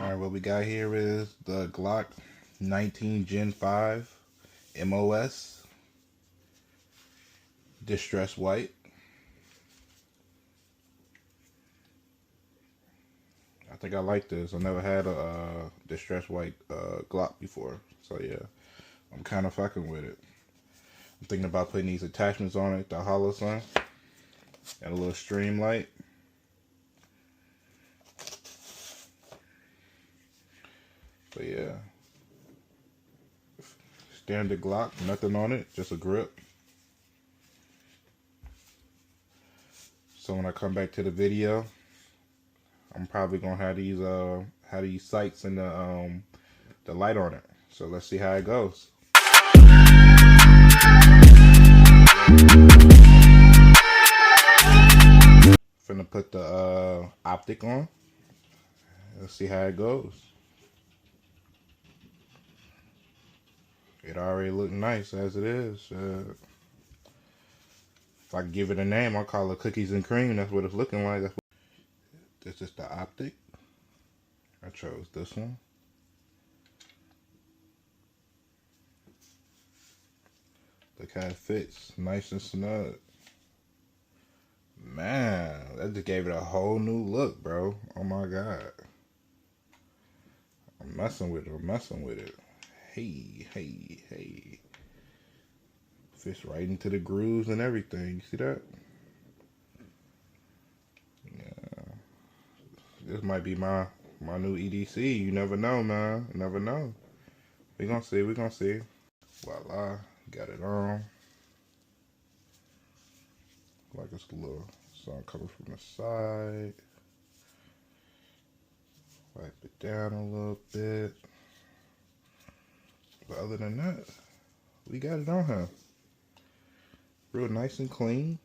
Alright, what we got here is the Glock 19 Gen 5 MOS Distress White. I think I like this. I never had a Distress White Glock before. So yeah, I'm kind of fucking with it. I'm thinking about putting these attachments on it, the hollow sun, and a little stream light. But yeah, standard Glock, nothing on it, just a grip. So when I come back to the video, I'm probably gonna have these sights and the light on it. So let's see how it goes. Finna put the optic on. Let's see how it goes. It already looked nice as it is. If I give it a name, I'll call it cookies and cream. That's what it's looking like. This is the optic. I chose this one. Look how it fits. Nice and snug. Man, that just gave it a whole new look, bro. Oh my god. I'm messing with it. Hey. Fits right into the grooves and everything. You see that? Yeah. This might be my new EDC. You never know, man. You never know. We gonna see. Voila. Got it on. Like it's a little sun coming from the side. Wipe it down a little bit. But other than that, we got it on here. Real nice and clean.